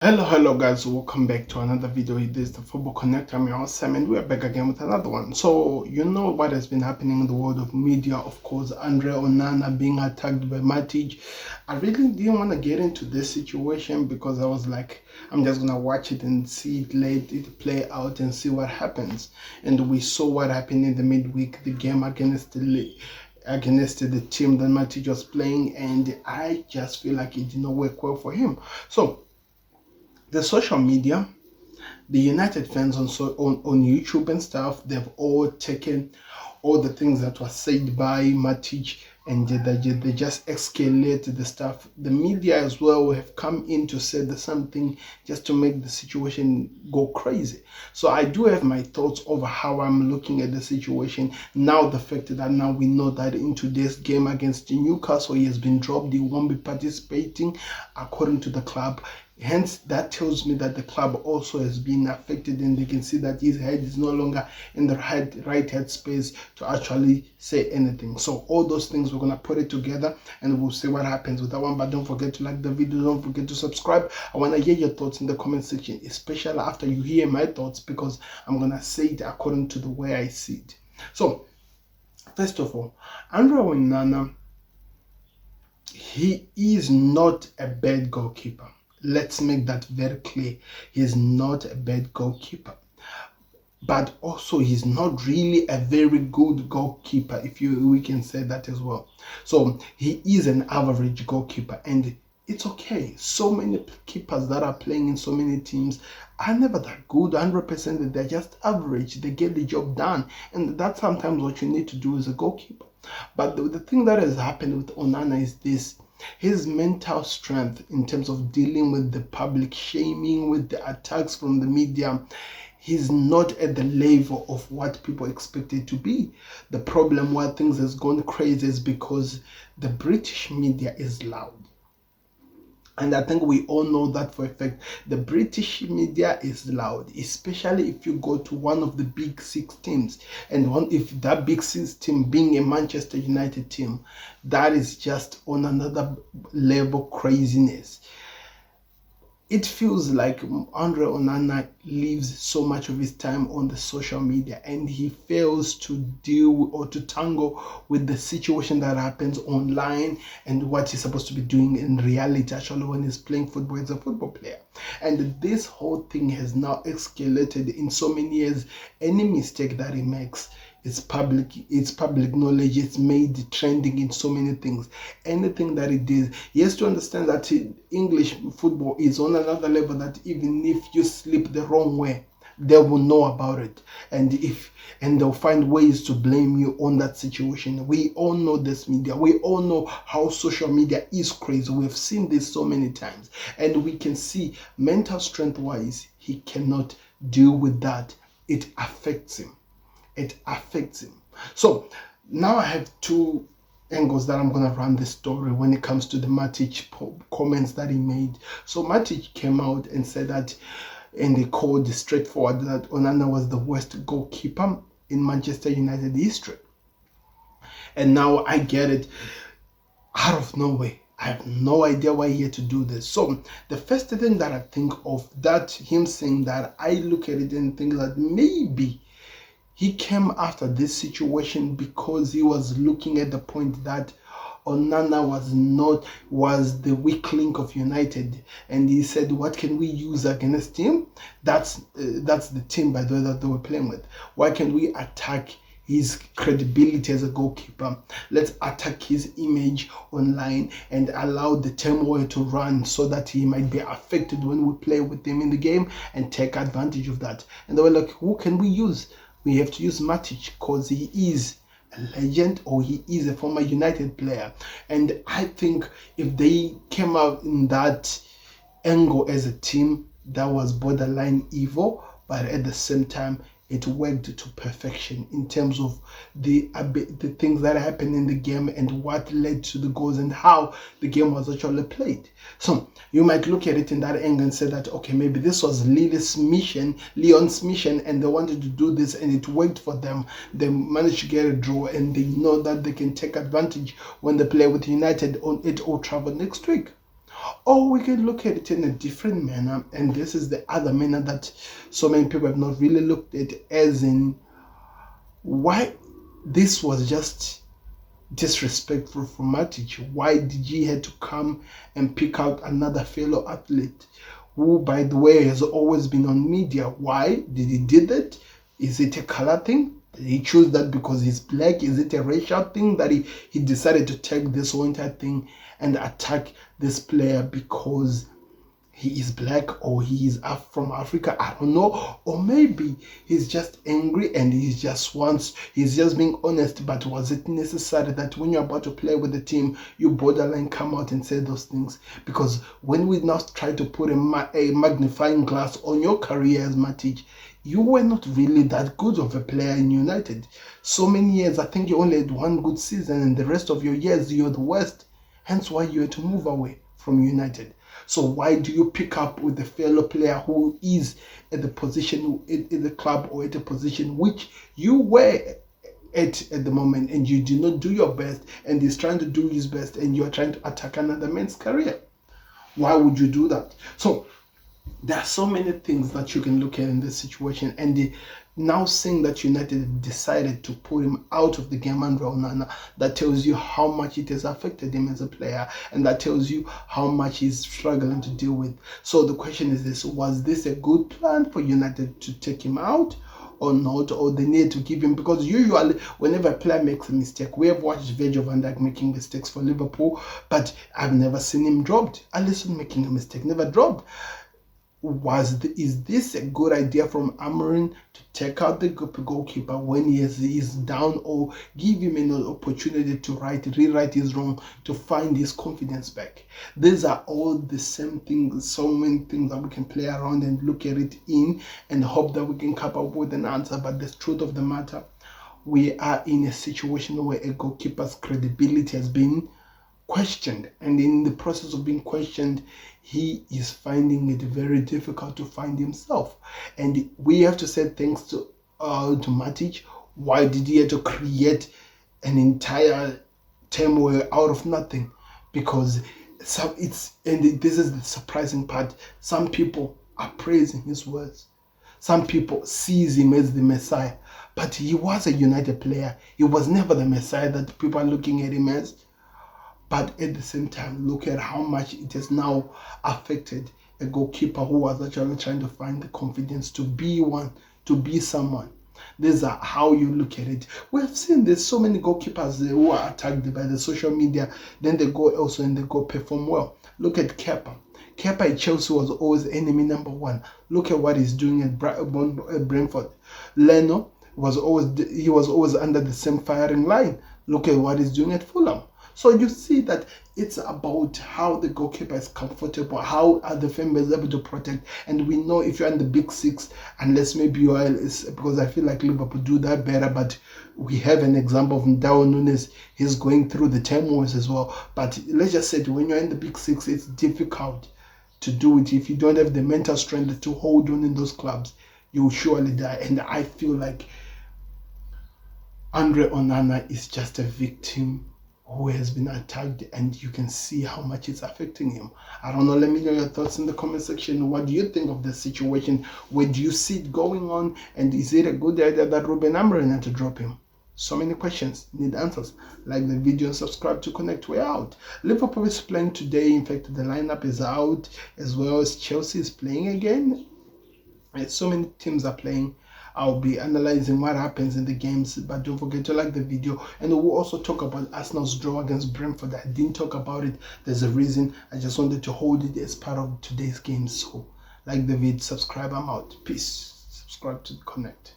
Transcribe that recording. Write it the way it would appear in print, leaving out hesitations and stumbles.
Hello guys, welcome back to another video. This is the Football Connect. I'm your host Sam and we're back again with another one. So you know what has been happening in the world of media, of course. Andre Onana being attacked by Matic. I really didn't want to get into this situation because I was like, I'm just gonna watch it and see it, let it play out and see what happens. And we saw what happened in the midweek, the game against the team that Matic was playing, and I just feel like it did not work well for him. So the social media, the United fans on YouTube and stuff, they've all taken all the things that were said by Matic and they just escalate the stuff. The media as well have come in to say the same thing just to make the situation go crazy. So I do have my thoughts over how I'm looking at the situation. Now the fact that now we know that in today's game against Newcastle, he has been dropped, he won't be participating according to the club. Hence, that tells me that the club also has been affected, and they can see that his head is no longer in the right head space to actually say anything. So all those things, we're going to put it together and we'll see what happens with that one. But don't forget to like the video, don't forget to subscribe. I want to hear your thoughts in the comment section, especially after you hear my thoughts, because I'm going to say it according to the way I see it. So, first of all, Andre Onana, he is not a bad goalkeeper. Let's make that very clear. He's not a bad goalkeeper, but also he's not really a very good goalkeeper, if we can say that as well. So he is an average goalkeeper, and it's okay. So many keepers that are playing in so many teams are never that good 100%. They're just average. They get the job done, and that's sometimes what you need to do as a goalkeeper. But the thing that has happened with Onana is this: his mental strength in terms of dealing with the public shaming, with the attacks from the media. He's not at the level of what people expect it to be. The problem where things has gone crazy is because the British media is loud. And I think we all know that for a fact. The British media is loud, especially if you go to one of the big six teams. And if that big six team being a Manchester United team, that is just on another level craziness. It feels like Andre Onana lives so much of his time on the social media, and he fails to deal or to tangle with the situation that happens online and what he's supposed to be doing in reality, actually, when he's playing football as a football player. And this whole thing has now escalated in so many years. Any mistake that he makes, it's public knowledge. It's made trending in so many things. Anything that it is, he has to understand that English football is on another level, that even if you slip the wrong way, they will know about it, and they'll find ways to blame you on that situation. We all know this media. We all know how social media is crazy. We've seen this so many times, and we can see mental strength wise, he cannot deal with that. It affects him. So now I have two angles that I'm going to run the story when it comes to the Matic comments that he made. So Matic came out and said that, and they called straightforward that Onana was the worst goalkeeper in Manchester United history. And now I get it out of nowhere. I have no idea why he had to do this. So the first thing that I think of, that him saying that, I look at it and think that maybe he came after this situation because he was looking at the point that Onana was the weak link of United, and he said, what can we use against him? That's the team, by the way, that they were playing with. Why can we attack his credibility as a goalkeeper? Let's attack his image online and allow the turmoil to run so that he might be affected when we play with him in the game and take advantage of that. And they were like, who can we use? We have to use Matic because he is a legend, or he is a former United player. And I think if they came out in that angle as a team, that was borderline evil, but at the same time, it worked to perfection in terms of the things that happened in the game and what led to the goals and how the game was actually played. So you might look at it in that angle and say that, okay, maybe this was Lyon's mission, and they wanted to do this and it worked for them. They managed to get a draw, and they know that they can take advantage when they play with United at Old Trafford next week. Or we can look at it in a different manner, and this is the other manner that so many people have not really looked at, as in why this was just disrespectful for Matic. Why did he have to come and pick out another fellow athlete who, by the way, has always been on media? Why did he do that? Is it a color thing? Did he choose that because he's black? Is it a racial thing that he decided to take this whole entire thing and attack this player because he is black or he is from Africa? I don't know. Or maybe he's just angry and he's just being honest. But was it necessary that when you're about to play with the team, you borderline come out and say those things? Because when we now try to put a magnifying glass on your career as Matic, you were not really that good of a player in United. So many years, I think you only had one good season, and the rest of your years, you're the worst. Hence why you had to move away from United. So why do you pick up with a fellow player who is at the position in the club or at a position which you were at the moment, and you did not do your best, and he's trying to do his best, and you're trying to attack another man's career? Why would you do that? So there are so many things that you can look at in this situation, and now saying that United decided to put him out of the game under Onana, that tells you how much it has affected him as a player, and that tells you how much he's struggling to deal with. So the question is this: was this a good plan for United to take him out or not, or they need to give him? Because usually whenever a player makes a mistake, we have watched Virgil van Dijk making mistakes for Liverpool, but I've never seen him dropped. Alisson making a mistake, never dropped. Is this a good idea from Amorim to take out the goalkeeper when he is down, or give him an opportunity to rewrite his wrong, to find his confidence back? These are all the same things, so many things that we can play around and look at it in and hope that we can come up with an answer. But the truth of the matter, we are in a situation where a goalkeeper's credibility has been questioned, and in the process of being questioned, he is finding it very difficult to find himself. And we have to say thanks to Matic. Why did he have to create an entire turmoil out of nothing? Because this is the surprising part, some people are praising his words. Some people sees him as the Messiah, but he was a United player. He was never the Messiah that people are looking at him as. But at the same time, look at how much it has now affected a goalkeeper who was actually trying to find the confidence to be one, to be someone. These are how you look at it. We have seen there's so many goalkeepers who are attacked by the social media, then they go also and they go perform well. Look at Kepa. Kepa at Chelsea was always enemy number one. Look at what he's doing at Brentford. Leno was always under the same firing line. Look at what he's doing at Fulham. So you see that it's about how the goalkeeper is comfortable, how are the fan base able to protect. And we know if you're in the big six, unless maybe you are, because I feel like Liverpool do that better, but we have an example of Darwin Núñez. He's going through the turmoils as well. But let's just say when you're in the big six, it's difficult to do it. If you don't have the mental strength to hold on in those clubs, you will surely die. And I feel like Andre Onana is just a victim who has been attacked, and you can see how much it's affecting him. I don't know, let me know your thoughts in the comment section. What do you think of the situation? Where do you see it going on? And is it a good idea that Ruben Amorim had to drop him? So many questions need answers. Like the video and subscribe to connect. We're out. Liverpool is playing today. In fact, the lineup is out, as well as Chelsea is playing again. And so many teams are playing. I'll be analyzing what happens in the games, but don't forget to like the video. And we'll also talk about Arsenal's draw against Brentford. I didn't talk about it. There's a reason. I just wanted to hold it as part of today's game. So like the video, subscribe. I'm out. Peace. Subscribe to Connect.